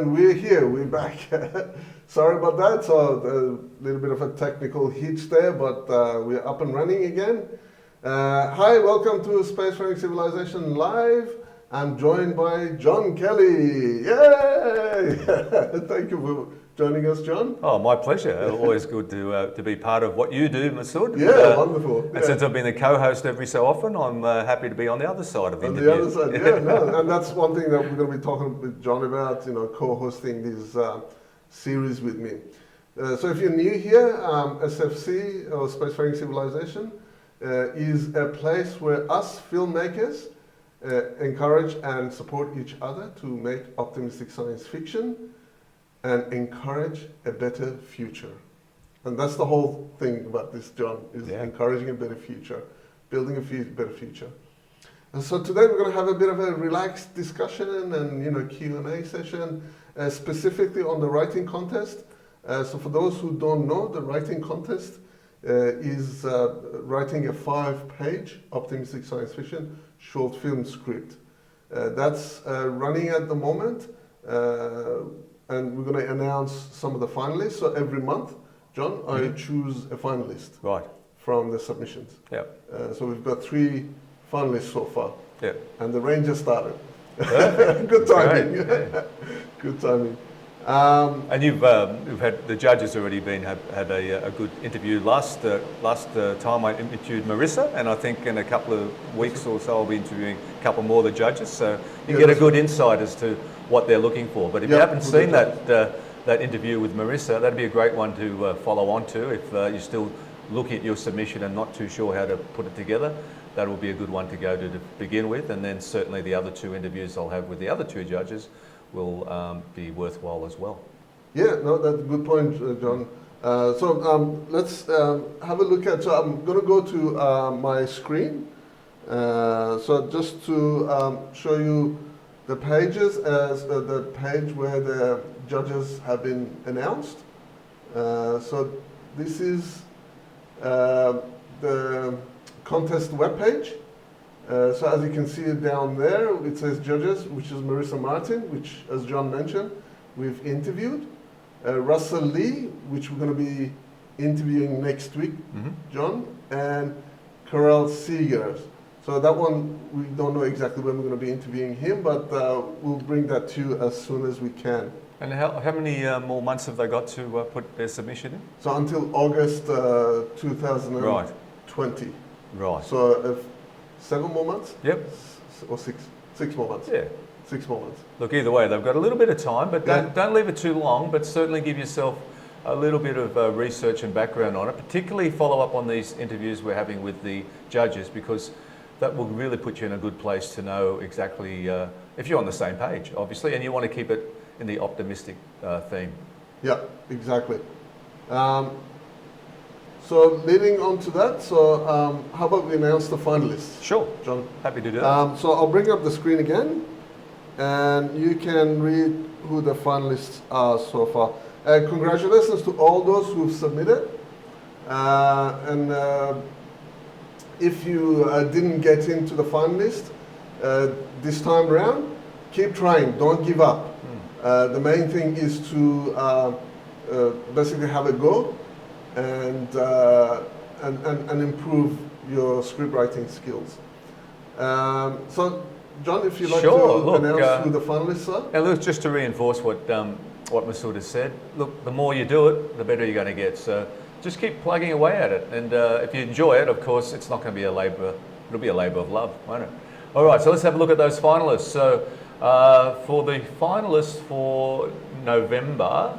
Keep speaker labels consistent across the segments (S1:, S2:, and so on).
S1: and we're here, we're back. Sorry about that, so a little bit of a technical hitch there, but we're up and running again. Hi, welcome to Spacefaring Civilization Live. I'm joined by John Kelly. Yay! Thank you for joining us, John.
S2: Oh, my pleasure. Always good to be part of what you do, Masoud.
S1: Yeah, wonderful.
S2: And since I've been the co-host every so often, I'm happy to be on the other side of the interview.
S1: On the other side, yeah, no, and that's one thing that we're going to be talking with John about, co-hosting this series with me. So if you're new here, SFC, or Spacefaring Civilization, is a place where us filmmakers encourage and support each other to make optimistic science fiction and encourage a better future. And that's the whole thing about this, John, is encouraging a better future, building a better future. And so today we're going to have a bit of a relaxed discussion and Q&A session, specifically on the writing contest. So for those who don't know, the writing contest is writing a 5-page optimistic science fiction short film script. That's running at the moment. And we're going to announce some of the finalists. So every month, John, I choose a finalist from the submissions.
S2: Yeah.
S1: So we've got 3 finalists so far.
S2: Yeah.
S1: And the rain just started. Good timing.
S2: Yeah.
S1: Good timing.
S2: And you've had the judges already had a good interview last time I interviewed Marissa, and I think in a couple of weeks or so I'll be interviewing a couple more of the judges, so you get a good insight as to what they're looking for. But if you haven't seen that interview with Marissa, that'd be a great one to follow on to if you're still looking at your submission and not too sure how to put it together. That will be a good one to go to begin with, and then certainly the other 2 interviews I'll have with the other 2 judges will be worthwhile as well.
S1: Yeah, no, that's a good point, John. So let's have a look at, so I'm going to go to my screen. So just to show you the pages, as the page where the judges have been announced. So this is the contest webpage. So as you can see down there, it says judges, which is Marissa Martin, which, as John mentioned, we've interviewed. Russell Lee, which we're going to be interviewing next week, John, and Carell Seegers. So that one, we don't know exactly when we're going to be interviewing him, but we'll bring that to you as soon as we can.
S2: And how many more months have they got to put their submission in?
S1: So until August 2020. Right. So 7 more months?
S2: Yep.
S1: Or 6 more months?
S2: Yeah.
S1: 6 more months.
S2: Look, either way, they've got a little bit of time, but don't leave it too long, but certainly give yourself a little bit of research and background on it, particularly follow up on these interviews we're having with the judges, because that will really put you in a good place to know exactly if you're on the same page, obviously, and you want to keep it in the optimistic theme.
S1: Yeah, exactly. So leading on to that, so how about we announce the finalists?
S2: Sure,
S1: John.
S2: Happy to do that.
S1: So I'll bring up the screen again, and you can read who the finalists are so far. Congratulations to all those who've submitted. And if you didn't get into the finalist this time around, keep trying, don't give up. The main thing is to basically have a go and improve your script writing skills. So, John, if you'd like to announce who the finalists are.
S2: And look, just to reinforce what Masoud has said, look, the more you do it, the better you're going to get. So just keep plugging away at it. And if you enjoy it, of course, it's not going to be a labour, it'll be a labour of love, won't it? All right, so let's have a look at those finalists. So for the finalists for November,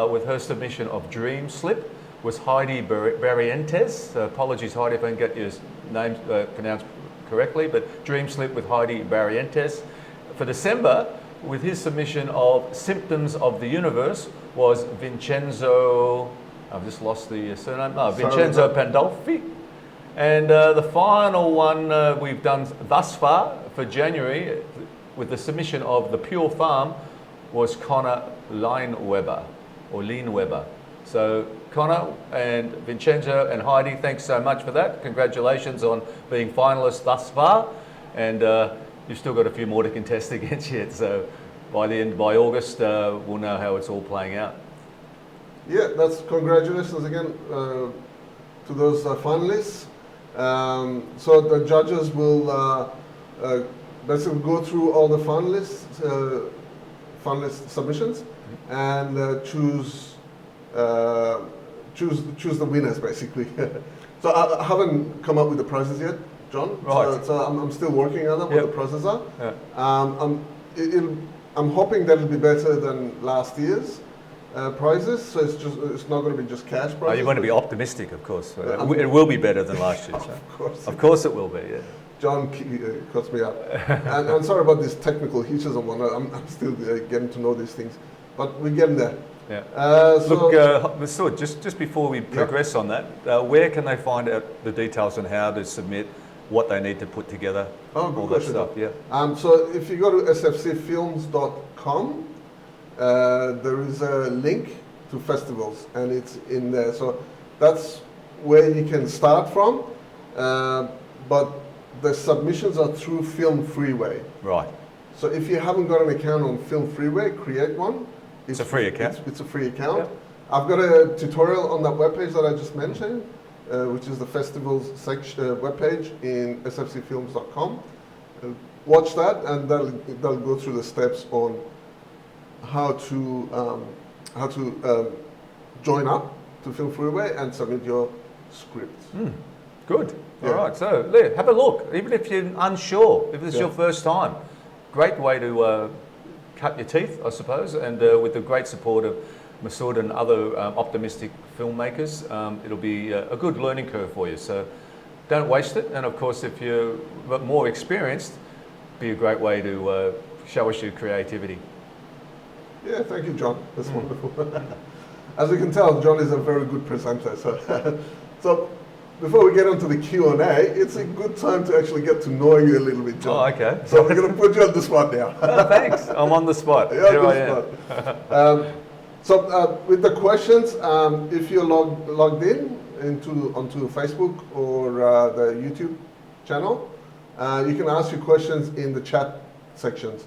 S2: with her submission of Dream Slip, was Heidi Barrientes. Apologies, Heidi, if I didn't get your name pronounced correctly, but Dream Slip with Heidi Barrientes. For December, with his submission of Symptoms of the Universe, was Vincenzo, I've just lost the surname, Vincenzo Pandolfi. And the final one we've done thus far for January, with the submission of The Pure Farm, was Connor Lineweber. So Connor and Vincenzo and Heidi, thanks so much for that. Congratulations on being finalists thus far. And you've still got a few more to contest against yet, so by August, we'll know how it's all playing out.
S1: Yeah, that's congratulations again to those finalists. So the judges will basically go through all the finalist submissions and choose the winners basically. So I haven't come up with the prizes yet, John.
S2: Right.
S1: So I'm still working on what
S2: Yep.
S1: the prizes are.
S2: Yeah.
S1: I'm hoping that it'll be better than last year's prizes. So it's not going to be just cash prizes.
S2: You want to be optimistic, of course. It will be better than last year. So. Of course it will be, yeah.
S1: John cuts me up. And I'm sorry about these technical hitches and whatnot. I'm still getting to know these things. But we're getting there.
S2: Yeah.
S1: So
S2: Look, Masoud, just before we progress on that, where can they find out the details on how to submit, what they need to put together,
S1: good
S2: all that
S1: question.
S2: stuff? Yeah.
S1: So if you go to sfcfilms.com, there is a link to festivals, and it's in there. So that's where you can start from. But the submissions are through Film Freeway.
S2: Right.
S1: So if you haven't got an account on Film Freeway, create one.
S2: It's a free account.
S1: It's a free account.
S2: Yep.
S1: I've got a tutorial on that webpage that I just mentioned, which is the festivals section webpage in sfcfilms.com. Watch that, and that'll go through the steps on how to join up to Film Freeway and submit your script.
S2: Good.
S1: Yeah.
S2: All right. So have a look. Even if you're unsure, if this is your first time, great way to cut your teeth, I suppose. And with the great support of Masoud and other optimistic filmmakers, it'll be a good learning curve for you. So don't waste it. And of course, if you're more experienced, be a great way to show us your creativity.
S1: Yeah, thank you, John. That's wonderful. As you can tell, John is a very good presenter. So before we get onto the Q&A, it's a good time to actually get to know you a little bit, John.
S2: Oh, okay.
S1: So we're going to put you on the spot now.
S2: Oh, thanks. I'm on the spot.
S1: Yeah,
S2: Here
S1: on
S2: I
S1: the
S2: am.
S1: spot. So with the questions, if you're logged in onto Facebook or the YouTube channel, you can ask your questions in the chat sections.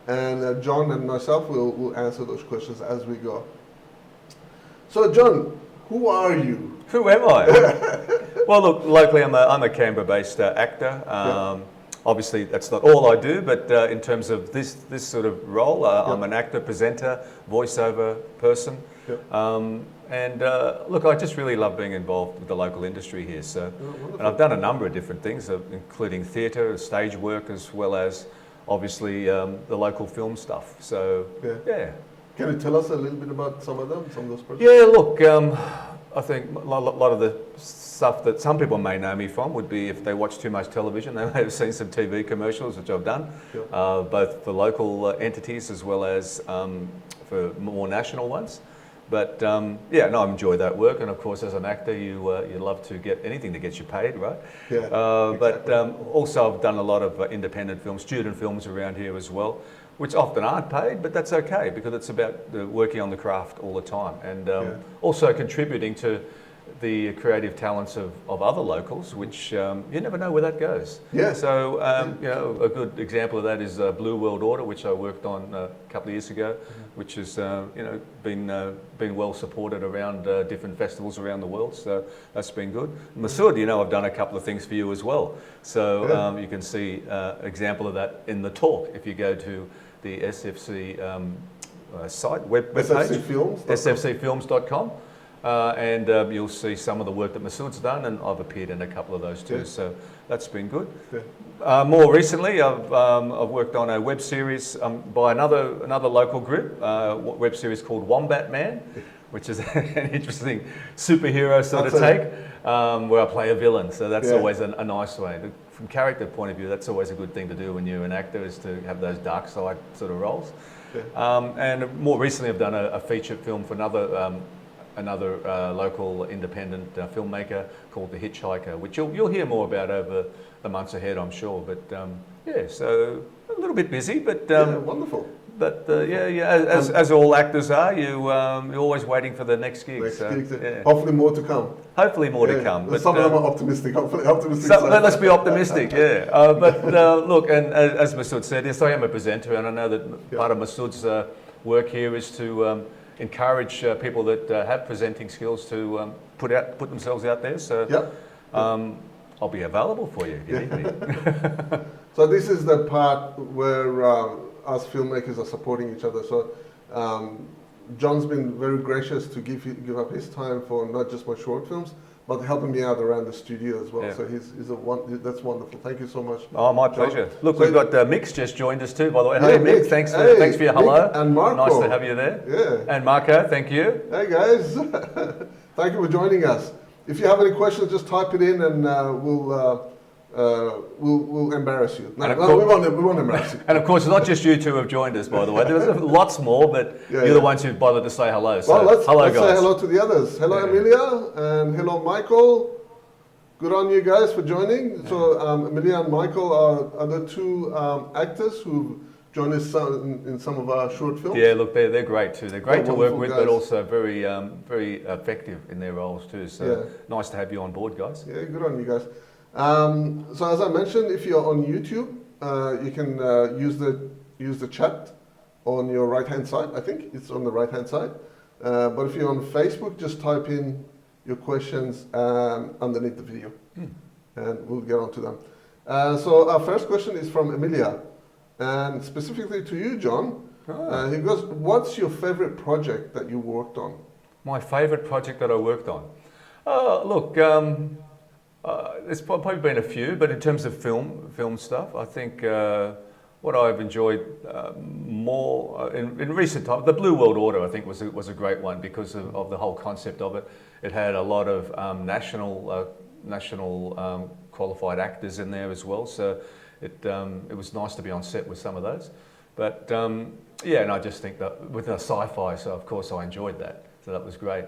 S1: And John and myself will answer those questions as we go. So John, who are you?
S2: Who am I? Well, look, locally I'm a Canberra-based actor. Obviously, that's not all I do, but in terms of this sort of role, I'm an actor, presenter, voiceover person.
S1: Yep.
S2: And look, I just really love being involved with the local industry here. So, and I've done a number of different things, including theatre, stage work, as well as obviously the local film stuff. So, yeah.
S1: Can you tell us a little bit about some of those projects?
S2: Yeah, look, I think a lot of the stuff that some people may know me from would be if they watch too much television, they may have seen some TV commercials, which I've done, both for local entities as well as for more national ones. But yeah, no, I enjoy that work, and of course, as an actor, you love to get anything that gets you paid, right?
S1: Yeah.
S2: But also, I've done a lot of independent films, student films around here as well, which often aren't paid, but that's okay because it's about working on the craft all the time, and also contributing to the creative talents of other locals, which you never know where that goes.
S1: Yeah.
S2: So you know, a good example of that is Blue World Order, which I worked on a couple of years ago, which has you know been well supported around different festivals around the world. So that's been good. Masoud, you know, I've done a couple of things for you as well. So you can see example of that in the talk if you go to the SFC site web page, sfcfilms.com. And you'll see some of the work that Masoud's done, and I've appeared in a couple of those too. Yeah. So that's been good. Yeah. More recently, I've worked on a web series by another local group, web series called Wombat Man, which is an interesting superhero sort of take, where I play a villain. So that's always a nice way. From character point of view, that's always a good thing to do when you're an actor, is to have those dark side sort of roles. Yeah. And more recently, I've done a feature film for another local independent filmmaker called The Hitchhiker, which you'll hear more about over the months ahead, I'm sure. But yeah, so a little bit busy, but
S1: wonderful.
S2: But as all actors are, you're always waiting for the next gig.
S1: Hopefully more to come.
S2: hopefully more to come.
S1: But some of them are optimistic. Hopefully, optimistic.
S2: Let's be optimistic, yeah. But look, and as Masoud said, yes, I am a presenter, and I know that part of Masoud's work here is to encourage people that have presenting skills to put themselves out there. So I'll be available for you if you need me.
S1: So this is the part where us filmmakers are supporting each other. So John's been very gracious to give up his time for not just my short films, but helping me out around the studio as well. Yeah. So that's wonderful. Thank you so much.
S2: Oh, my pleasure. John. Look, we've got Mick's just joined us too, by the way. Hey, Mick, thanks for your hello.
S1: Mick and Marco.
S2: Nice to have you there.
S1: Yeah.
S2: And Marco, thank you.
S1: Hey guys, thank you for joining us. If you have any questions, just type it in and we'll embarrass you. No, we won't embarrass you.
S2: And of course, not just you two have joined us, by the way. There's lots more, but you're the ones who bothered to say hello. So
S1: let's
S2: guys.
S1: Say hello to the others. Hello, Amelia, and hello, Michael. Good on you guys for joining. So Amelia and Michael are the two actors who joined us in some of our short films.
S2: Yeah, look, they're great too. They're great to work with, guys. But also very effective in their roles too. So nice to have you on board, guys.
S1: Yeah, good on you guys. So as I mentioned, if you're on YouTube, you can use the chat on your right hand side. I think it's on the right hand side. But if you're on Facebook, just type in your questions underneath the video, and we'll get on to them. So our first question is from Emilia, and specifically to you, John. He goes, "What's your favorite project that you worked on?"
S2: My favorite project that I worked on. Look. There's probably been a few, but in terms of film stuff, I think what I've enjoyed more in recent times, the Blue World Order, I think was a great one because of the whole concept of it. It had a lot of national qualified actors in there as well, so it was nice to be on set with some of those. But and I just think that with a sci-fi, so of course I enjoyed that, so that was great.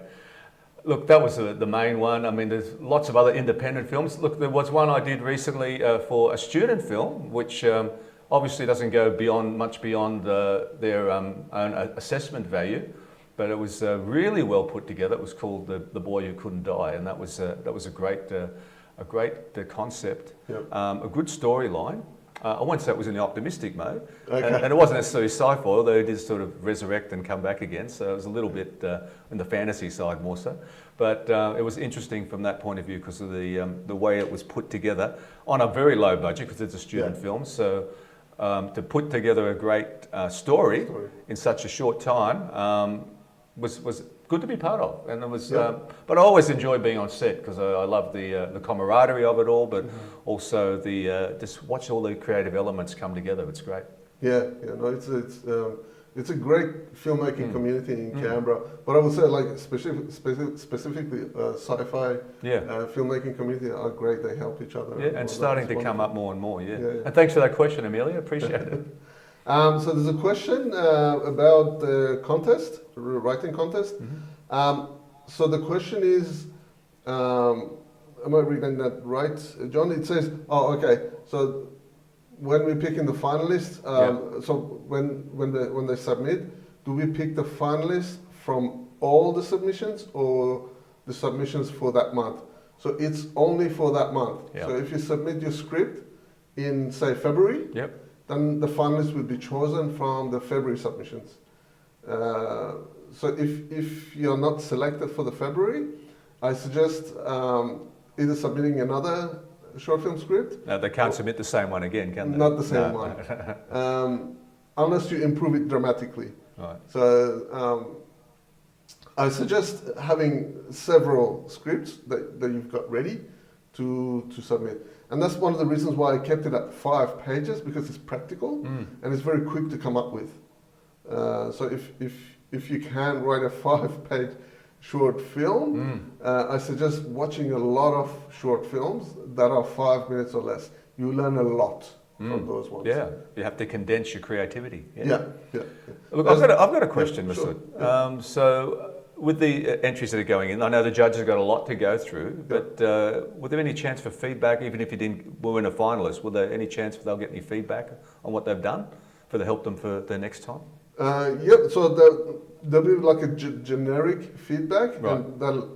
S2: Look, that was the main one. I mean, there's lots of other independent films. Look, there was one I did recently for a student film, which obviously doesn't go much beyond their own assessment value, but it was really well put together. It was called The Boy Who Couldn't Die, and that was a great concept, a good storyline. I won't say it was in the optimistic mode, and it wasn't necessarily sci-fi, although it did sort of resurrect and come back again, so it was a little bit in the fantasy side more so. But it was interesting from that point of view because of the way it was put together on a very low budget because it's a student film. So to put together a great story in such a short time was good to be part of, and it was. But I always enjoy being on set because I love the camaraderie of it all, but also the just watch all the creative elements come together. It's great. It's
S1: a great filmmaking community in Canberra, but I would say like specifically sci-fi filmmaking community are great. They help each other.
S2: Yeah, and starting to come up more and more. And thanks for that question, Amelia. Appreciate it.
S1: So there's a question about the contest, the writing contest. So the question is, am I reading that right, John? It says, so when we pick in the finalists, so when they submit, do we pick the finalists from all the submissions or the submissions for that month? So it's only for that month. So if you submit your script in, say, February, then the finalists will be chosen from the February submissions. So if you're not selected for the February, I suggest either submitting another short film script.
S2: No, they can't submit the same one again, can they?
S1: Not the same one. Unless you improve it dramatically.
S2: Right.
S1: So I suggest having several scripts that you've got ready to submit. And that's one of the reasons why I kept it at 5 pages, because it's practical and it's very quick to come up with. So if you can write a 5-page short film, I suggest watching a lot of short films that are 5 minutes or less. You learn a lot from those ones.
S2: Yeah, you have to condense your creativity.
S1: Yeah.
S2: Look, I've got a question, Masoud. Sure. So with the entries that are going in, I know the judges have got a lot to go through, but was there any chance for feedback, even if you weren't a finalist, was there any chance they'll get any feedback on what they've done to help them for the next time? So
S1: there'll be like a generic feedback,
S2: right.
S1: and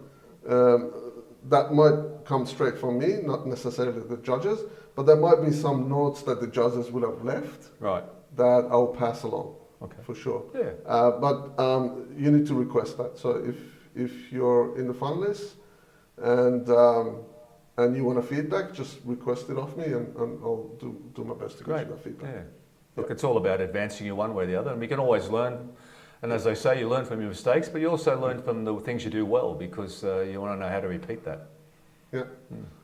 S1: that might come straight from me, not necessarily the judges, but there might be some notes that the judges would have left
S2: Right.
S1: that I'll pass along.
S2: Okay.
S1: For sure.
S2: Yeah.
S1: But you need to request that. So if you're in the fund list and you want a feedback, just request it off me, and I'll do my best to get you that feedback.
S2: Yeah. Look, it's all about advancing you one way or the other, and we can always learn. And as they say, you learn from your mistakes, but you also learn from the things you do well, because you want to know how to repeat that.
S1: Yeah.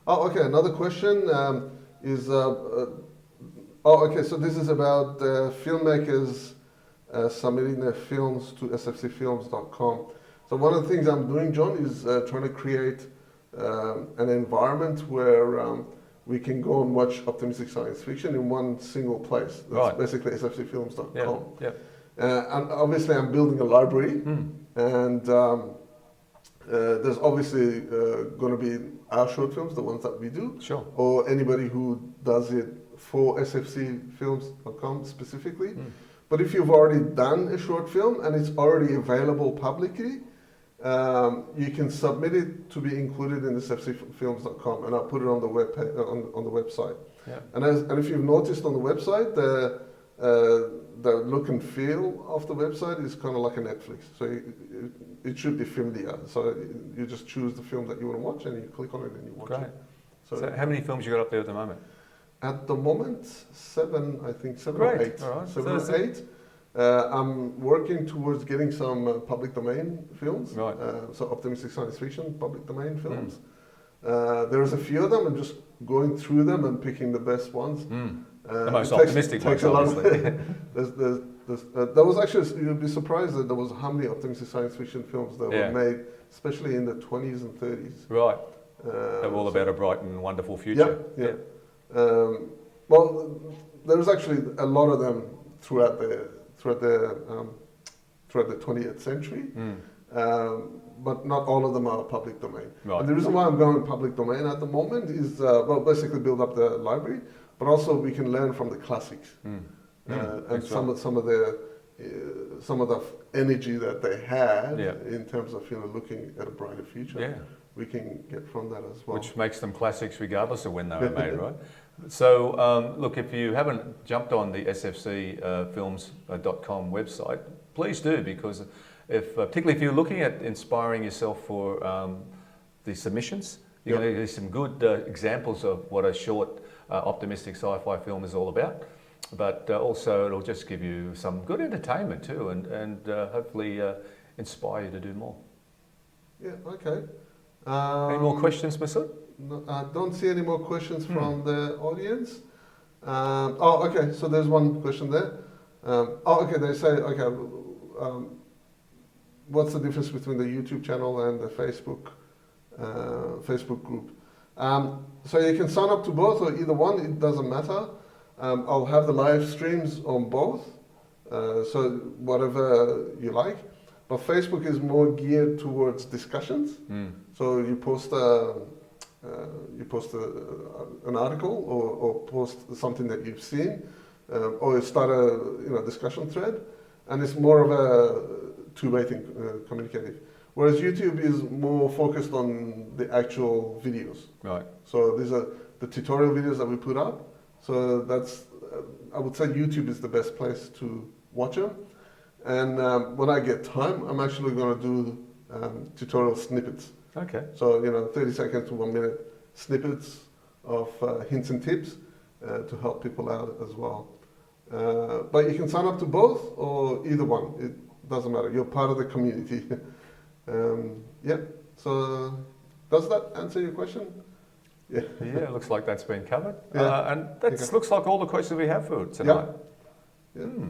S1: Oh, okay. Another question is. Okay. So this is about filmmakers submitting their films to sfcfilms.com. So one of the things I'm doing, John, is trying to create an environment where we can go and watch optimistic science fiction in one single place. That's basically sfcfilms.com.
S2: Yeah.
S1: And obviously I'm building a library, and there's obviously going to be our short films, the ones that we do,
S2: Sure.
S1: or anybody who does it for sfcfilms.com specifically. But if you've already done a short film and it's already available publicly, you can submit it to be included in the sfcfilms.com, and I'll put it on the on the website.
S2: Yeah.
S1: And if you've noticed on the website, the look and feel of the website is kind of like a Netflix. So it should be familiar. So you just choose the film that you want to watch, and you click on it and you watch it.
S2: So how many films you got up there at the moment?
S1: At the moment, seven or eight.
S2: All right.
S1: Seven or eight. I'm working towards getting some public domain films.
S2: Right.
S1: So optimistic science fiction, public domain films. There's a few of them. I'm just going through them and picking the best ones.
S2: The most optimistic ones, obviously.
S1: There was actually, you'd be surprised that there was how many optimistic science fiction films that were made, especially in the 20s and 30s.
S2: Right. They're all about a bright and wonderful future.
S1: Yeah. Well, there's actually a lot of them throughout the 20th century, but not all of them are public domain.
S2: Right.
S1: And the reason why I'm going public domain at the moment is, basically build up the library, but also we can learn from the classics and some of the energy that they had in terms of looking at a brighter future. Yeah. We can get from that as well.
S2: Which makes them classics regardless of when they were made, right? So, look, if you haven't jumped on the sfcfilms.com website, please do, because particularly if you're looking at inspiring yourself for the submissions, you're going to get some good examples of what a short optimistic sci-fi film is all about. But also it'll just give you some good entertainment too, and hopefully inspire you to do more.
S1: Yeah, okay.
S2: Any more questions, Masoud?
S1: No, I don't see any more questions from the audience. Okay, so there's one question there. Okay, they say, what's the difference between the YouTube channel and the Facebook group? So you can sign up to both or either one, it doesn't matter. I'll have the live streams on both, so whatever you like. But Facebook is more geared towards discussions. So you post an article or post something that you've seen, or you start a discussion thread, and it's more of a two-way thing, communicative. Whereas YouTube is more focused on the actual videos. Right. So these are the tutorial videos that we put up. So that's, I would say YouTube is the best place to watch them. And when I get time, I'm actually going to do tutorial snippets. Okay. So 30 seconds to 1 minute snippets of hints and tips to help people out as well. But you can sign up to both or either one. It doesn't matter. You're part of the community. So does that answer your question? Yeah.
S2: Yeah, looks like that's been covered. And that looks like all the questions we have for tonight.
S1: Yeah.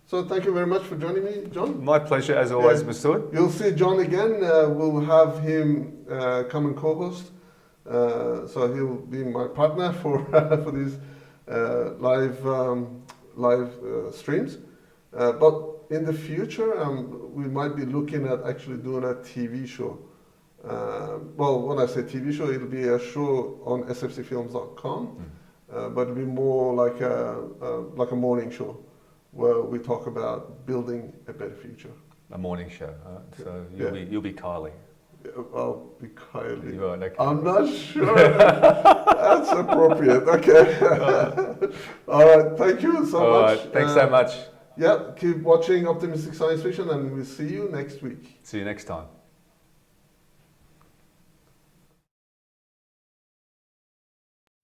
S1: So thank you very much for joining me, John.
S2: My pleasure, as always, Masoud.
S1: You'll see John again. We'll have him come and co-host. So he'll be my partner for these live streams. But in the future, we might be looking at actually doing a TV show. Well, when I say TV show, it'll be a show on sfcfilms.com, but it'll be more like a morning show where we talk about building a better future.
S2: A morning show, so you'll be Kylie.
S1: I'll be kindly.
S2: Right, okay.
S1: I'm not sure that's appropriate. Okay. All right. Thank you so
S2: All
S1: much.
S2: right, thanks so much.
S1: Yeah. Keep watching Optimistic Science Fiction, and we'll see you next week.
S2: See you next time.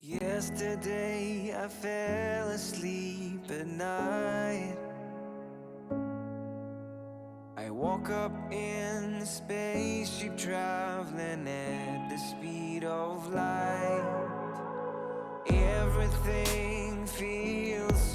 S3: Yesterday I fell asleep at night. I woke up in the spaceship traveling at the speed of light. Everything feels